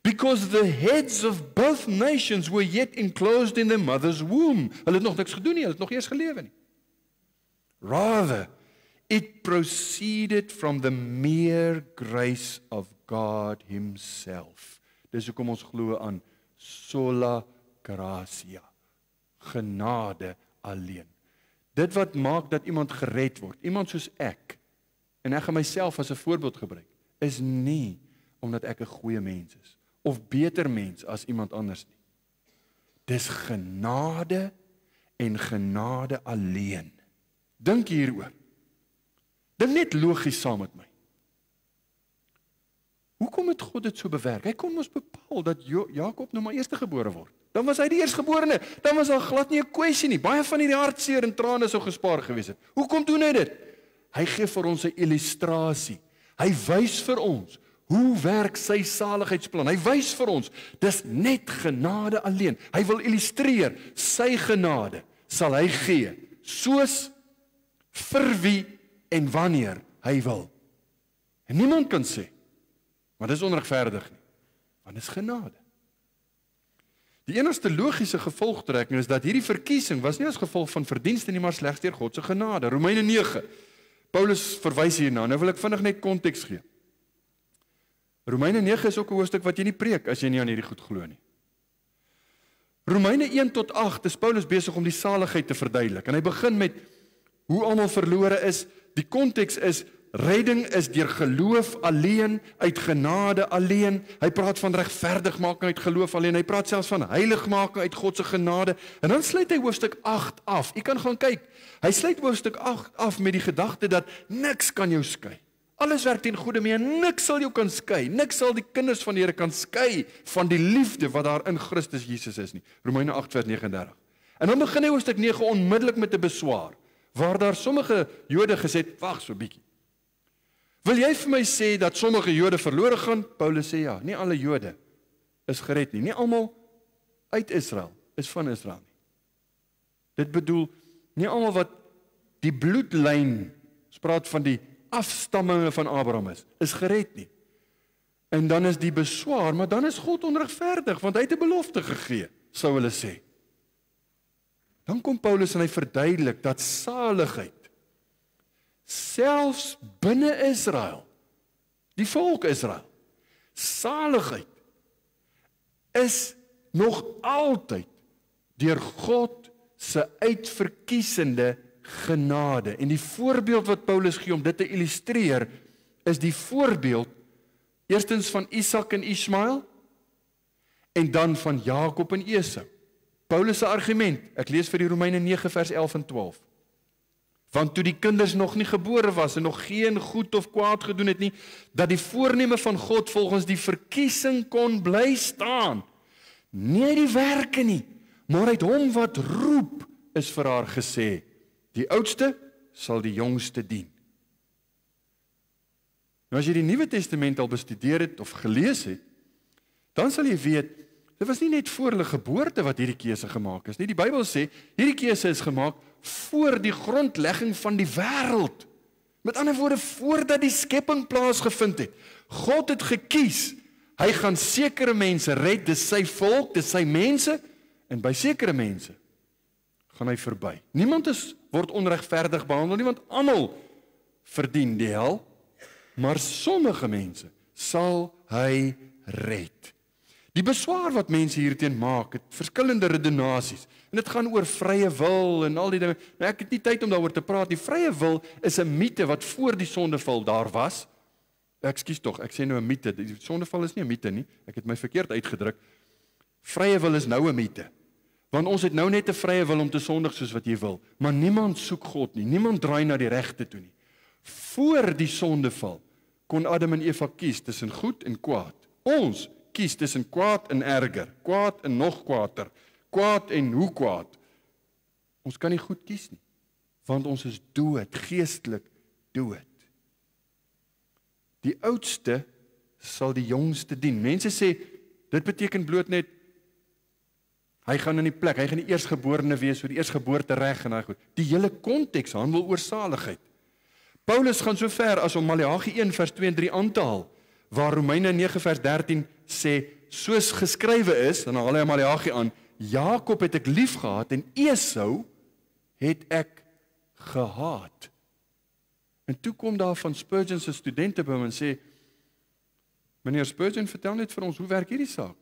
because the heads of both nations were yet enclosed in their mother's womb. Hulle het nog niks gedoen nie, hulle het nog eers gelewe nie. Rather, it proceeded from the mere grace of God himself. Dis hoekom ons glo aan sola gratia, genade alleen. Dit wat maak dat iemand gered word, iemand soos ek, en ek gaan myself as 'n voorbeeld gebruik, is nie omdat ek 'n goeie mens is, of beter mens as iemand anders nie. Dis genade en genade alleen. Dink hieroor. Dink net logies saam met my. Hoekom het God dit so bewerk? Hy kon ons bepaal dat Jakob nou maar eerstegebore word. Dan was hy die eerstgeborene. Dan was daar glad nie 'n kwessie nie. Baie van hierdie hartseer en trane sou gespaar gewees het. Hoekom doen hy dit? Hy gee vir ons 'n illustrasie. Hy wys vir ons hoe werk sy saligheidsplan. Hy wys vir ons, dis net genade alleen. Hy wil illustreer, sy genade sal hy gee, soos, vir wie en wanneer hy wil. En niemand kan sê, maar dis onregverdig nie, want dis genade. Die enigste logiese gevolgtrekking is dat hierdie verkiesing was nie as gevolg van verdienste nie, maar slegs deur God se genade. Romeine 9. Paulus verwys hierna. Nou wil ek vinnig net konteks gee. Romeine 9 is ook 'n hoofstuk wat jy nie preek as jy nie aan hierdie goed glo nie. Romeine 1 tot 8 is Paulus besig om die saligheid te verduidelik. En hy begin met hoe almal verlore is. Die konteks is redding is deur geloof alleen, uit genade alleen. Hy praat van regverdigmaking uit geloof alleen. Hy praat selfs van heiligmaking uit God se genade. En dan sluit hy hoofstuk 8 af. U kan gaan kyk. Hy sluit hoofstuk 8 af met die gedagte dat niks kan jou skei. Alles werk ten goeie mee en niks sal jou kan skei. Niks sal die kinders van die Here kan skei van die liefde wat daar in Christus Jesus is nie. Romeine 8 vers 39. En dan begin hy hoofstuk 9 onmiddellik met 'n beswaar, waar daar sommige Jode gesê het, wag so 'n bietjie. Wil jy vir my sê dat sommige Jode verlore gaan? Paulus sê ja, nie alle Jode is gered nie. Nie almal uit Israel is van Israel nie. Dit bedoel, nie almal wat die bloedlyn, ons praat van die afstamminge van Abraham is gered nie. En dan is die beswaar, maar dan is God onregverdig, want hy het 'n belofte gegee, sou hulle sê. Dan kom Paulus en hy verduidelik dat saligheid, selfs binne Israel, die volk Israel, saligheid is nog altyd deur God se uitverkiesende genade. En die voorbeeld wat Paulus gee om dit te illustreer, is die voorbeeld eerstens van Isak en Ismael, en dan van Jakob en Esau. Paulus se argument, ek lees vir die Romeine 9 vers 11 en 12. Want toe die kinders nog nie gebore was en nog geen goed of kwaad gedoen het nie, dat die voorneme van God volgens die verkiesing kon bly staan. Nie uit die werke nie, maar uit hom wat roep, is vir haar gesê, die oudste sal die jongste dien. Nou as jy die Nuwe Testament al bestudeer het of gelees het, dan sal jy weet, dit was nie net voor hulle geboorte wat hierdie keuse gemaak is nie. Die Bybel sê, hierdie keuse is gemaak voor die grondlegging van die wêreld. Met ander woorde, voordat die skepping plaasgevind het. God het gekies, hy gaan sekere mense red, dis sy volk, dis sy mense, en by sekere mense gaan hy verby. Niemand word onregverdig behandel nie, want almal verdien die hel, maar sommige mense sal hy red. Die beswaar wat mense hierteen maak, het verskillende redenasies, en dit gaan oor vrye wil en al die dinge. Nou ek het nie tyd om daaroor te praat. Die vrye wil is 'n mite wat voor die sondeval daar was. Ekskuus tog, ek sê nou 'n mite. Die sondeval is nie 'n mite nie. Ek het my verkeerd uitgedruk. Vrye wil is nou 'n mite. Want ons het nou net 'n vrye wil om te sondig soos wat jy wil. Maar niemand soek God nie. Niemand draai na die regte toe nie. Voor die sondeval kon Adam en Eva kies tussen goed en kwaad. Ons kies tussen kwaad en erger, kwaad en nog kwaader, kwaad en hoe kwaad. Ons kan nie goed kies nie, want ons is dood, geestelik dood. Die oudste sal die jongste dien. Mense sê, dit beteken bloot net, hy gaan in die plek, hy gaan die eerstgeborene wees, so die eerstgeboorte reg en hy goed. Die hele konteks handel oor saligheid. Paulus gaan so ver as om Maleagi 1 vers 2 en 3 aan te haal, waar Romeine 9 vers 13 sê, soos geskrywe is, dan haal hy Maleagi aan, Jakob het ek lief gehad en Esau het ek gehaat. En toe kom daar van Spurgeon se studente by hom en sê, meneer Spurgeon, vertel net vir ons, hoe werk hierdie saak?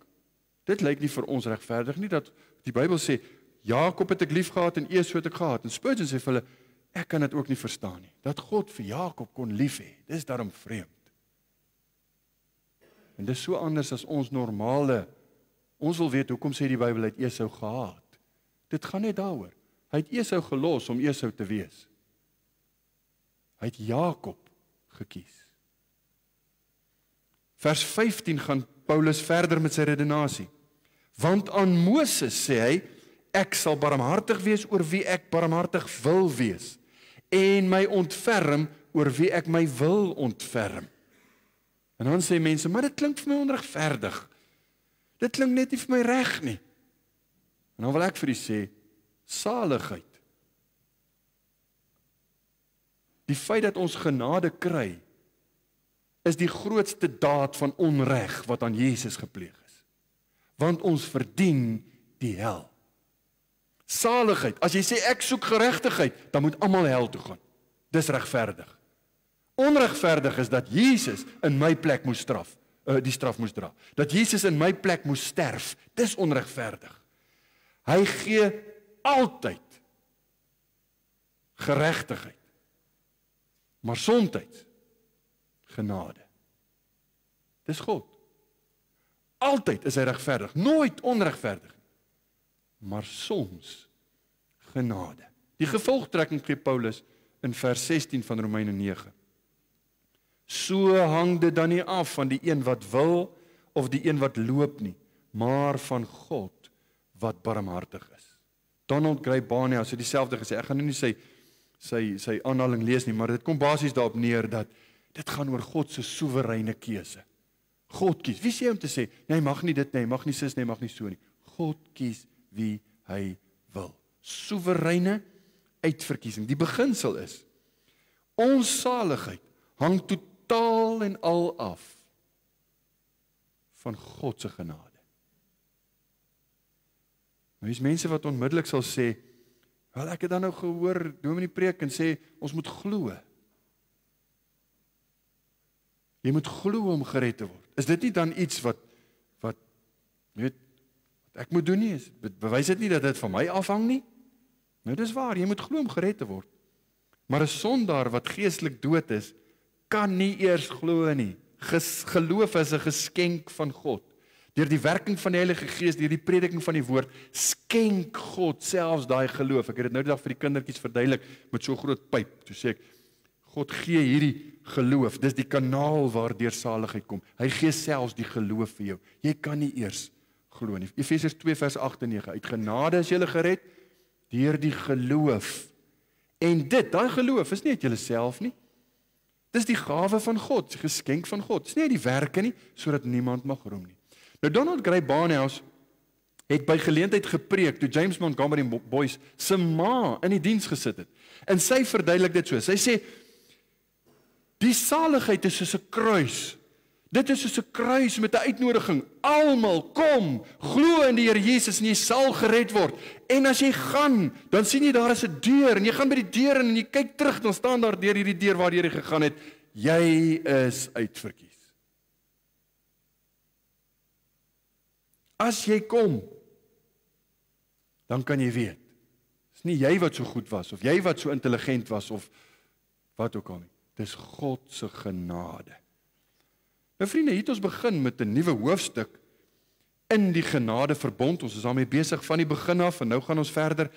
Dit lyk nie vir ons regverdig nie, dat die Bybel sê, Jakob het ek lief gehad en Esau het ek gehaat. En Spurgeon sê vir hulle, ek kan dit ook nie verstaan nie, dat God vir Jakob kon lief hê, dis daarom vreemd. En dis so anders as ons normale, ons wil weet, hoekom sê die Bybel het Esau gehaat? Dit gaan net daaroor. Hy het Esau gelos om Esau te wees. Hy het Jakob gekies. Vers 15 gaan Paulus verder met sy redenasie. Want aan Moses sê hy, ek sal barmhartig wees oor wie ek barmhartig wil wees, en my ontferm oor wie ek my wil ontferm. En dan sê mense, maar dit klink vir my onregverdig. Dit klink net nie vir my reg nie. En dan wil ek vir u sê, saligheid. Die feit dat ons genade kry, is die grootste daad van onreg wat aan Jesus gepleeg is. Want ons verdien die hel. Saligheid, as jy sê ek soek geregtigheid, dan moet almal hel toe gaan. Dis regverdig. Onregverdig is dat Jesus in my plek moes die straf moes dra. Dat Jesus in my plek moes sterf. Dis onregverdig. Hy gee altyd geregtigheid. Maar soms genade. Dis God. Altyd is hy regverdig, nooit onregverdig. Maar soms genade. Die gevolgtrekking gee Paulus in vers 16 van Romeine 9. So hang dit dan nie af van die een wat wil of die een wat loop nie, maar van God wat barmhartig is. Donald Gray Barnhouse het dieselfde gesê. Ek gaan nou nie sy aanhaling lees nie, maar dit kom basies daarop neer dat dit gaan oor God se soewereine keuse. God kies. Wie sê jy om te sê, nee, hy mag nie dit nie, hy mag nie sis nie, hy mag nie so nie. God kies wie hy wil. Soewereine uitverkiesing. Die beginsel is, ons saligheid hang totaal en al af van God se genade. Nou is mense wat onmiddellik sal sê, wel ek het dan nou gehoor, dominee preek en sê, ons moet glo. Jy moet glo om gered te word. Is dit nie dan iets wat weet, wat ek moet doen nie? Bewys dit nie dat dit van my afhang nie? Nou dis waar, jy moet glo om gered te word. Maar 'n sondaar wat geestelik dood is, kan nie eers glo nie. Geloof is 'n geskenk van God. Deur die werking van die Heilige Gees, deur die prediking van die woord, skenk God selfs daai geloof. Ek het dit nou die dag vir die kindertjies verduidelik met so 'n groot pyp. Toe sê ek, God gee hierdie geloof, dis die kanaal waardeur saligheid kom. Hy gee selfs die geloof vir jou. Jy kan nie eers glo nie. Efesiërs 2 vers 8 en 9. Uit genade is jy gered deur die geloof. En daai geloof is nie uit jouself nie. Dis die gawe van God, die geskenk van God. Dis nie uit die werke nie, sodat niemand mag roem nie. Nou Donald Gray Barnhouse het by geleentheid gepreek toe James Montgomery Boyce se ma in die diens gesit het. En sy verduidelik dit so. Sy sê die saligheid is soos 'n kruis. Dit is soos 'n kruis met 'n uitnodiging. Almal kom, glo in die Here Jesus en jy sal gered word. En as jy gaan, dan sien jy daar is 'n deur en jy gaan by die deur en jy kyk terug, dan staan daar deur hierdie deur waar jy gegaan het, jy is uitverkies. As jy kom, dan kan jy weet, dis nie jy wat so goed was of jy wat so intelligent was of wat ook al nie. Dis God se genade. Nou vriende, hier het ons begin met 'n nuwe hoofstuk in die genadeverbond. Ons is daarmee besig van die begin af, en nou gaan ons verder.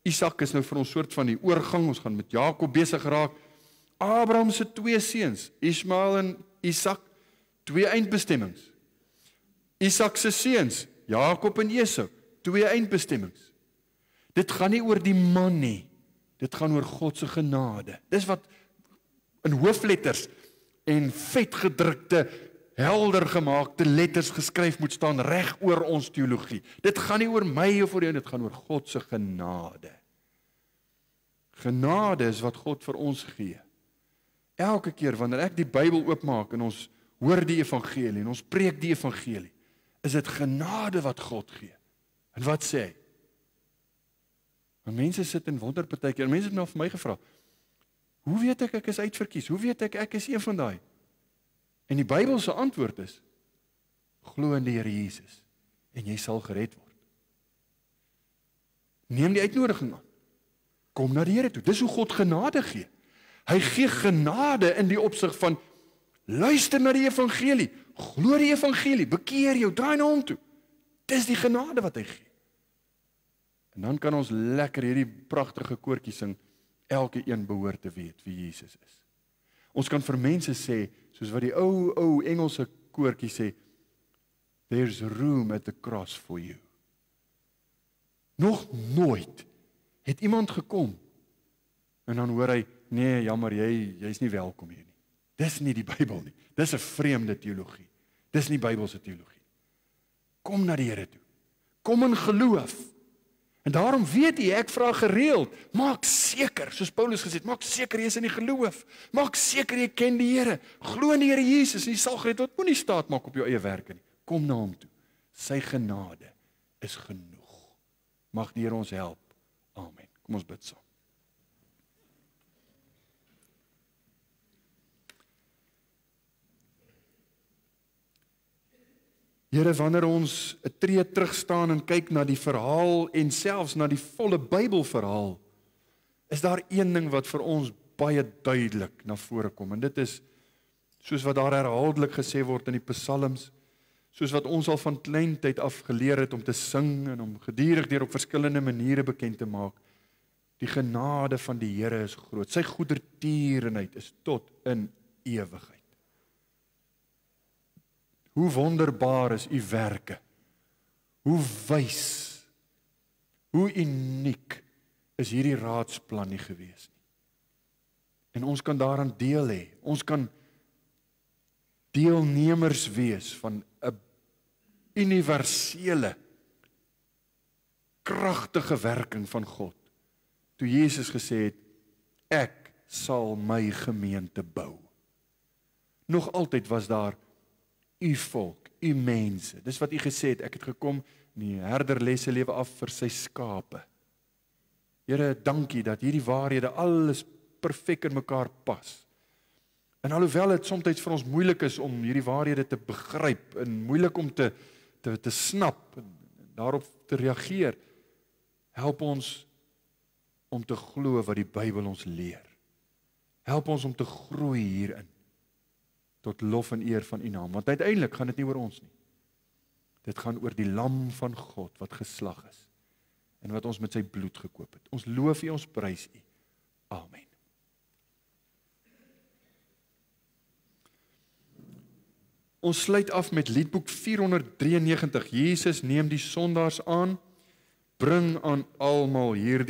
Isak is nou vir ons soort van die oorgang, ons gaan met Jakob besig raak. Abraham se 2 seuns, Ismael en Isak, 2 eindbestemmings. Isak se seuns, Jakob en Esau, 2 eindbestemmings. Dit gaan nie oor die man nie, dit gaan oor God se genade. Dis wat in hoofletters en vetgedrukte, helder gemaakte letters geskryf moet staan reg oor ons teologie. Dit gaan nie oor my of oor jou, dit gaan oor God se genade. Genade is wat God vir ons gee. Elke keer wanneer ek die Bybel oopmaak en ons hoor die evangelie en ons preek die evangelie, is dit genade wat God gee. En wat sê hy? En mense sit en wonder partykeer, en mense het nou vir my gevra, hoe weet ek is uitverkies? Hoe weet ek is een van daai? En die Bybelse antwoord is, glo in die Here Jesus, en jy sal gered word. Neem die uitnodiging aan. Kom na die Here toe. Dis hoe God genade gee. Hy gee genade in die opsig van, luister na die evangelie, glo die evangelie, bekeer jou, draai na hom toe. Dis die genade wat hy gee. En dan kan ons lekker hierdie pragtige koortjie sing, elke een behoort te weet wie Jesus is. Ons kan vir mense sê, soos wat die ou Engelse koortjie sê, there's room at the cross for you. Nog nooit het iemand gekom, en dan hoor hy, nee, jammer, jy's nie welkom hier nie. Dis nie die Bybel nie. Dis 'n vreemde teologie. Dis nie Bybelse teologie. Kom na die Here toe. Kom in geloof. En daarom weet jy, ek vra gereeld, maak seker, soos Paulus gesê het, maak seker jy is in die geloof. Maak seker jy ken die Here. Glo in die Here Jesus en jy sal gered word. Moenie staat maak op jou eie werke nie. Kom na hom toe. Sy genade is genoeg. Mag die Here ons help. Amen. Kom ons bid saam. Here, wanneer ons 'n tree terug staan en kyk na die verhaal en selfs na die volle Bybelverhaal, is daar een ding wat vir ons baie duidelik na vore kom, en dit is, soos wat daar herhaaldelik gesê word in die psalms, soos wat ons al van kleintyd af geleer het om te sing en om gedurig deur op verskillende maniere bekend te maak, die genade van die Here is groot, sy goedertierenheid is tot in ewigheid. Hoe wonderbaar is u werke, hoe wys, hoe uniek is hierdie raadsplan nie gewees nie. En ons kan daaraan deel hê, ons kan deelnemers wees van 'n universele, kragtige werking van God. Toe Jesus gesê het, ek sal my gemeente bou. Nog altyd was daar u volk, u mense. Dis wat u gesê het, ek het gekom, die herder lê sy lewe af vir sy skape. Here, dankie dat hierdie waarhede alles perfek in mekaar pas. En alhoewel dit soms vir ons moeilik is om hierdie waarhede te begryp, en moeilik om te snap, en daarop te reageer, help ons om te glo wat die Bybel ons leer. Help ons om te groei hierin, tot lof en eer van u naam, want uiteindelik gaan dit nie oor ons nie. Dit gaan oor die lam van God wat geslag is, en wat ons met sy bloed gekoop het. Ons loof u, ons prys u. Amen. Ons sluit af met liedboek 493. Jesus neem die sondaars aan, bring aan almal hierdie